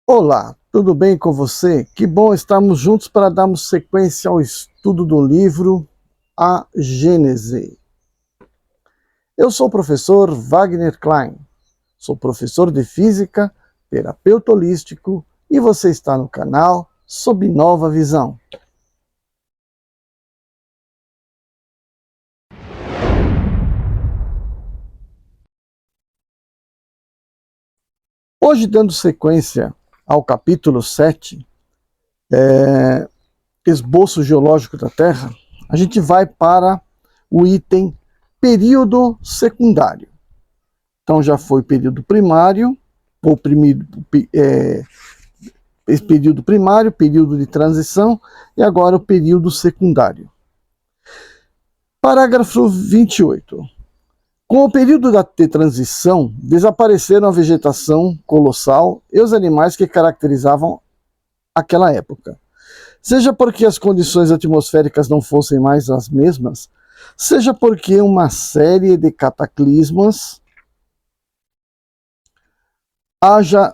Olá, tudo bem com você? Que bom estarmos juntos para darmos sequência ao estudo do livro A Gênese. Eu sou o professor Wagner Klein, sou professor de Física, terapeuta holístico e você está no canal Sob Nova Visão. Hoje, dando sequência ao capítulo 7, Esboço Geológico da Terra, a gente vai para o item período secundário. Então já foi período primário, período primário, período de transição e agora o período secundário. Parágrafo 28. Com o período de transição, desapareceram a vegetação colossal e os animais que caracterizavam aquela época. Seja porque as condições atmosféricas não fossem mais as mesmas, seja porque uma série de cataclismos haja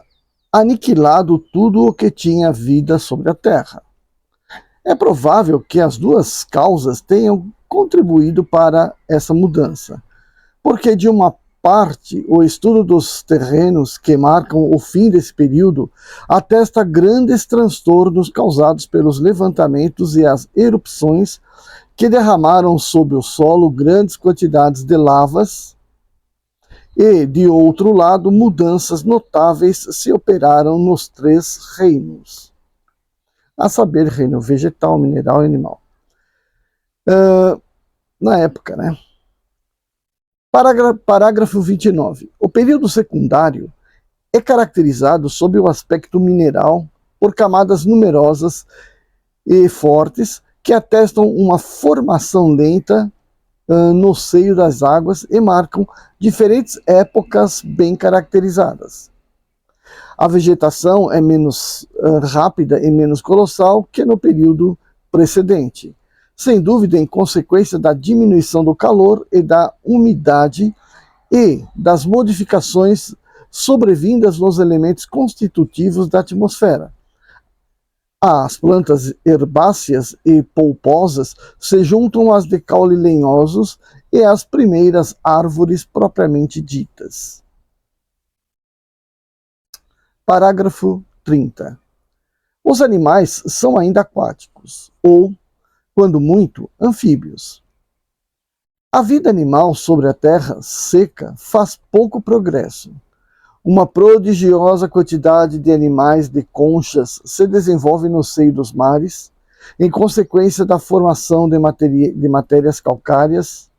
aniquilado tudo o que tinha vida sobre a Terra. É provável que as duas causas tenham contribuído para essa mudança, porque, de uma parte, o estudo dos terrenos que marcam o fim desse período atesta grandes transtornos causados pelos levantamentos e as erupções que derramaram sobre o solo grandes quantidades de lavas e, de outro lado, mudanças notáveis se operaram nos três reinos, a saber, reino vegetal, mineral e animal. Na época, né? Parágrafo 29. O período secundário é caracterizado sob o aspecto mineral por camadas numerosas e fortes que atestam uma formação lenta no seio das águas e marcam diferentes épocas bem caracterizadas. A vegetação é menos rápida e menos colossal que no período precedente, sem dúvida em consequência da diminuição do calor e da umidade e das modificações sobrevindas nos elementos constitutivos da atmosfera. As plantas herbáceas e polposas se juntam às de caule lenhosos e às primeiras árvores propriamente ditas. Parágrafo 30. Os animais são ainda aquáticos, ou, quando muito, anfíbios. A vida animal sobre a terra seca faz pouco progresso. Uma prodigiosa quantidade de animais de conchas se desenvolve no seio dos mares, em consequência da formação de matérias calcárias.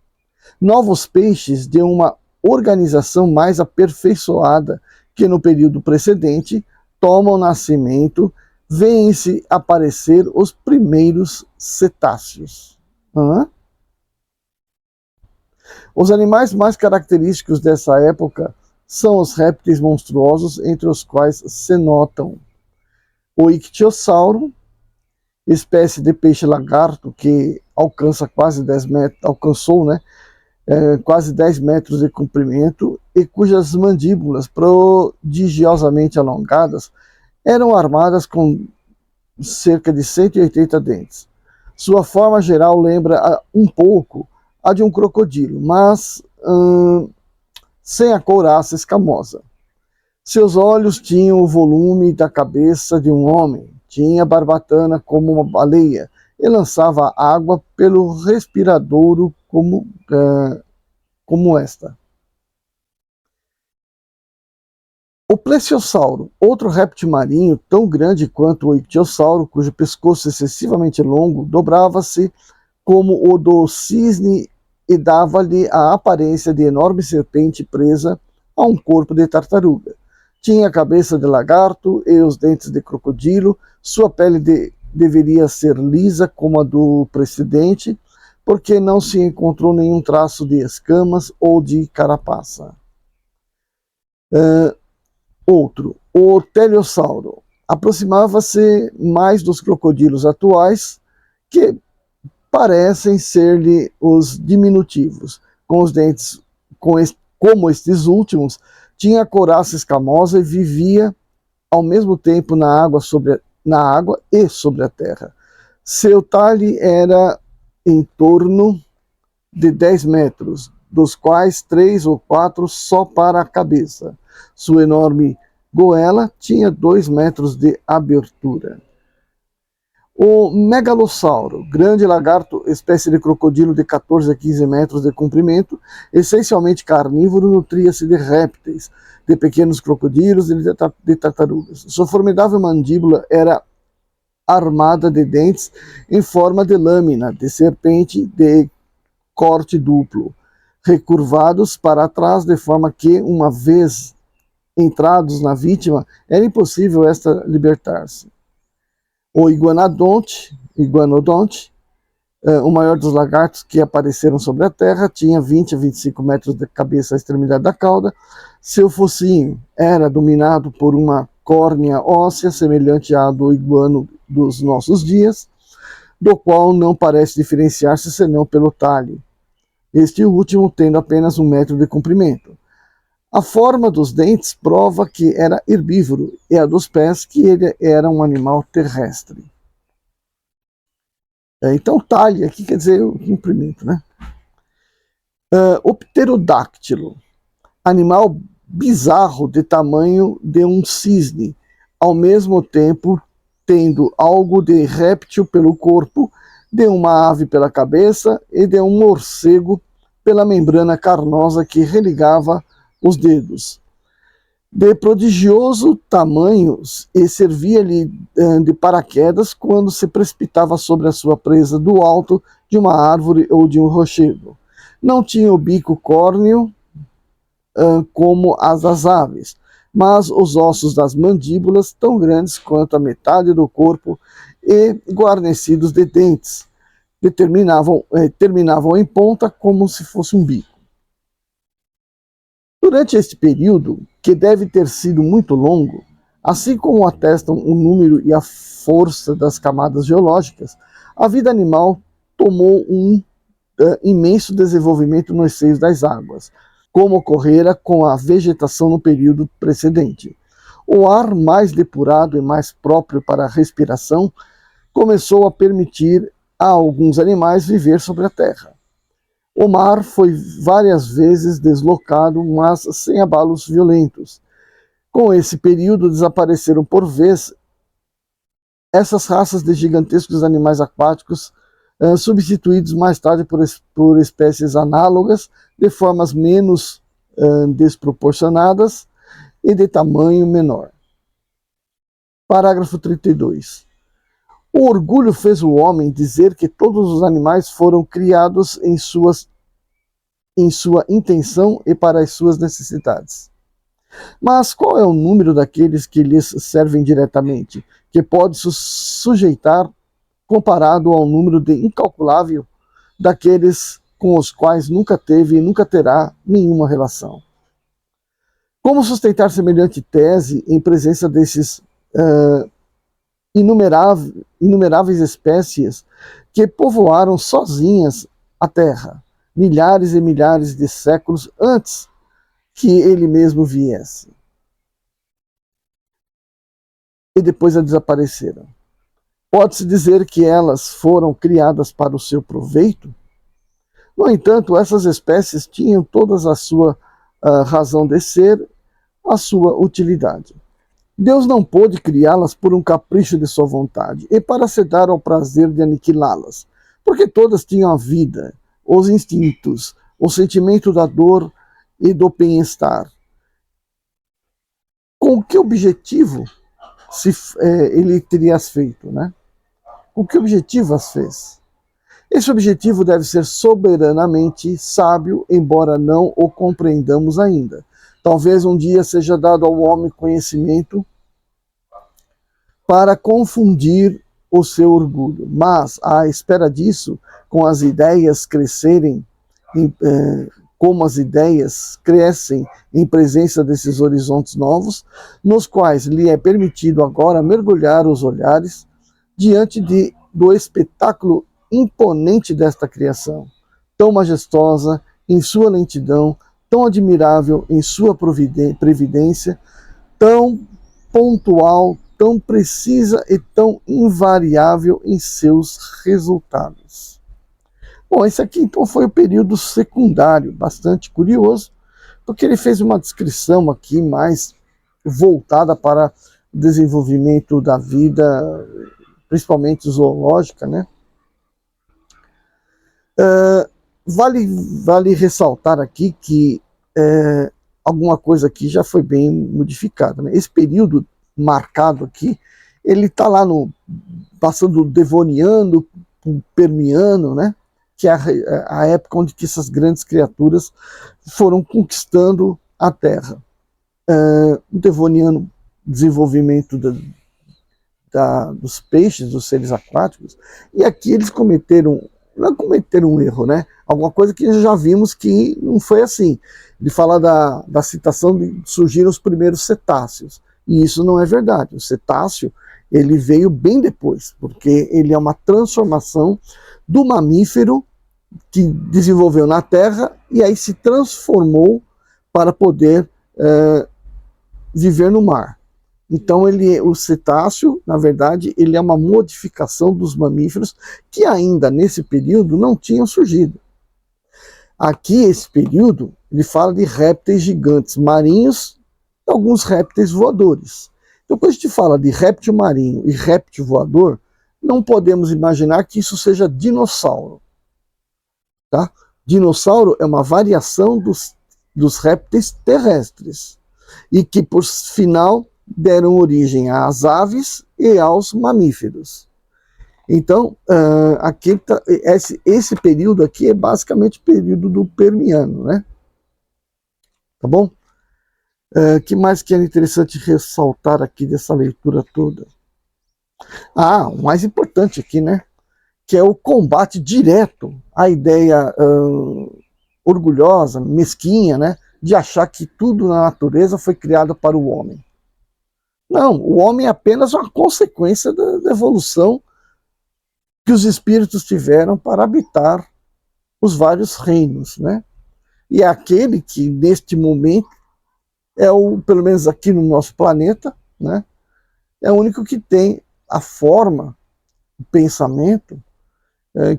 Novos peixes de uma organização mais aperfeiçoada que no período precedente tomam nascimento, vêm-se aparecer os primeiros cetáceos. Os animais mais característicos dessa época são os répteis monstruosos, entre os quais se notam o ictiosauro, espécie de peixe lagarto que alcança quase 10 metros, alcançou, né, quase 10 metros de comprimento e cujas mandíbulas prodigiosamente alongadas eram armadas com cerca de 180 dentes. Sua forma geral lembra um pouco a de um crocodilo, mas sem a couraça escamosa. Seus olhos tinham o volume da cabeça de um homem, tinha barbatana como uma baleia e lançava água pelo respiradouro como esta. O plesiosauro, outro réptil marinho tão grande quanto o ictiosauro, cujo pescoço excessivamente longo dobrava-se como o do cisne e dava-lhe a aparência de enorme serpente presa a um corpo de tartaruga. Tinha a cabeça de lagarto e os dentes de crocodilo, sua pele deveria ser lisa como a do precedente, porque não se encontrou nenhum traço de escamas ou de carapaça. Outro, o teleossauro, aproximava-se mais dos crocodilos atuais, que parecem ser-lhe os diminutivos, com os dentes, como estes últimos, tinha a couraça escamosa e vivia ao mesmo tempo na água e sobre a terra. Seu talhe era em torno de 10 metros, dos quais 3 ou 4 só para a cabeça. Sua enorme goela tinha 2 metros de abertura. O megalossauro, grande lagarto, espécie de crocodilo de 14 a 15 metros de comprimento, essencialmente carnívoro, nutria-se de répteis, de pequenos crocodilos e de tartarugas. Sua formidável mandíbula era armada de dentes em forma de lâmina de serpente de corte duplo, recurvados para trás, de forma que, uma vez entrados na vítima, era impossível esta libertar-se. O iguanodonte, o maior dos lagartos que apareceram sobre a Terra, tinha 20 a 25 metros de cabeça à extremidade da cauda. Seu focinho era dominado por uma córnea óssea semelhante à do iguano dos nossos dias, do qual não parece diferenciar-se senão pelo talhe, este último tendo apenas 1 metro de comprimento. A forma dos dentes prova que era herbívoro, e a dos pés que ele era um animal terrestre. Então, talhe aqui quer dizer o comprimento, né? O pterodáctilo, animal bizarro de tamanho de um cisne, ao mesmo tempo tendo algo de réptil pelo corpo, de uma ave pela cabeça e de um morcego pela membrana carnosa que religava os dedos. De prodigioso tamanho, e servia-lhe de paraquedas quando se precipitava sobre a sua presa do alto de uma árvore ou de um rochedo. Não tinha o bico córneo como as das aves, mas os ossos das mandíbulas tão grandes quanto a metade do corpo e guarnecidos de dentes, terminavam em ponta como se fosse um bico. Durante este período, que deve ter sido muito longo, assim como atestam o número e a força das camadas geológicas, a vida animal tomou um imenso desenvolvimento nos seios das águas, como ocorrera com a vegetação no período precedente. O ar mais depurado e mais próprio para a respiração começou a permitir a alguns animais viver sobre a terra. O mar foi várias vezes deslocado, mas sem abalos violentos. Com esse período, desapareceram por vez essas raças de gigantescos animais aquáticos, substituídos mais tarde por espécies análogas, de formas menos desproporcionadas e de tamanho menor. Parágrafo 32. O orgulho fez o homem dizer que todos os animais foram criados em sua intenção e para as suas necessidades. Mas qual é o número daqueles que lhes servem diretamente, que pode se sujeitar comparado ao número de incalculável daqueles com os quais nunca teve e nunca terá nenhuma relação? Como sustentar semelhante tese em presença desses inumeráveis espécies que povoaram sozinhas a Terra, milhares e milhares de séculos antes que ele mesmo viesse? E depois a desapareceram. Pode-se dizer que elas foram criadas para o seu proveito? No entanto, essas espécies tinham todas a sua razão de ser, a sua utilidade. Deus não pôde criá-las por um capricho de sua vontade e para se dar ao prazer de aniquilá-las, porque todas tinham a vida, os instintos, o sentimento da dor e do bem-estar. Com que objetivo ele teria as feito, né? Com que objetivo as fez? Esse objetivo deve ser soberanamente sábio, embora não o compreendamos ainda. Talvez um dia seja dado ao homem conhecimento para confundir o seu orgulho, mas à espera disso, com as ideias crescerem, como as ideias crescem em presença desses horizontes novos, nos quais lhe é permitido agora mergulhar os olhares diante do espetáculo imponente desta criação, tão majestosa em sua lentidão, tão admirável em sua previdência, tão pontual, tão precisa e tão invariável em seus resultados. Bom, esse aqui então foi o período secundário, bastante curioso, porque ele fez uma descrição aqui mais voltada para o desenvolvimento da vida, principalmente zoológica, né? Vale ressaltar aqui que alguma coisa aqui já foi bem modificada, né? Esse período marcado aqui, ele está lá passando do Devoniano para o Permiano, né? Que é a época onde que essas grandes criaturas foram conquistando a Terra. O Devoniano, desenvolvimento dos peixes, dos seres aquáticos, e aqui eles não cometeram um erro, né? Alguma coisa que já vimos que não foi assim. Ele fala da citação de surgiram os primeiros cetáceos, e isso não é verdade. O cetáceo, ele veio bem depois, porque ele é uma transformação do mamífero que desenvolveu na Terra e aí se transformou para poder viver no mar. Então o cetáceo, na verdade, ele é uma modificação dos mamíferos que ainda nesse período não tinham surgido. Aqui, esse período, ele fala de répteis gigantes marinhos e alguns répteis voadores. Então, quando a gente fala de réptil marinho e réptil voador, não podemos imaginar que isso seja dinossauro. Tá? Dinossauro é uma variação dos répteis terrestres e que, por final, deram origem às aves e aos mamíferos. Então, aqui esse período aqui é basicamente o período do Permiano, né? Tá bom? Que mais que é interessante ressaltar aqui dessa leitura toda? O mais importante aqui, né? Que é o combate direto à ideia orgulhosa, mesquinha, né? De achar que tudo na natureza foi criado para o homem. Não, o homem é apenas uma consequência da evolução que os espíritos tiveram para habitar os vários reinos, né? E é aquele que, neste momento, pelo menos aqui no nosso planeta, né? É o único que tem a forma, o pensamento,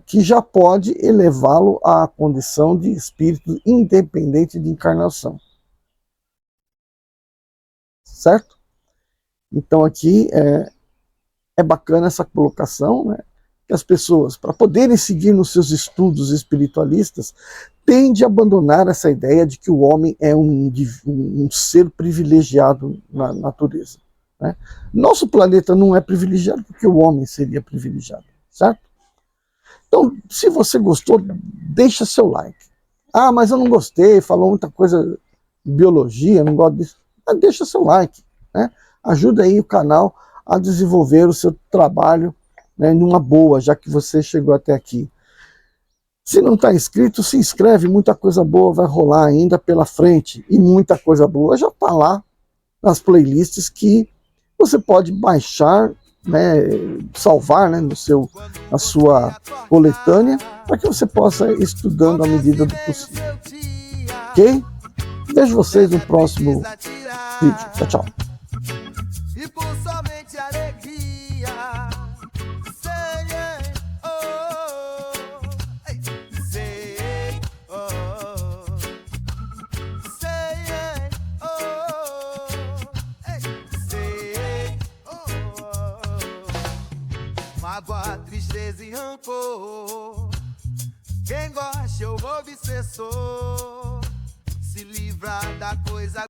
que já pode elevá-lo à condição de espírito independente de encarnação. Certo? Então aqui é bacana essa colocação, né? Que as pessoas, para poderem seguir nos seus estudos espiritualistas, têm de abandonar essa ideia de que o homem é um ser privilegiado na natureza. Né? Nosso planeta não é privilegiado porque o homem seria privilegiado, certo? Então, se você gostou, deixa seu like. Mas eu não gostei, falou muita coisa de biologia, não gosto disso. Mas deixa seu like, né? Ajuda aí o canal a desenvolver o seu trabalho, né, numa boa, já que você chegou até aqui. Se não está inscrito, se inscreve, muita coisa boa vai rolar ainda pela frente. E muita coisa boa já está lá nas playlists que você pode baixar, né, salvar, né, na sua coletânea, para que você possa ir estudando à medida do possível. Ok? Vejo vocês no próximo vídeo. Tchau, tchau. E por somente alegria, sei, mágoa, tristeza e rancor. Quem gosta é o obsessor, se livra da coisa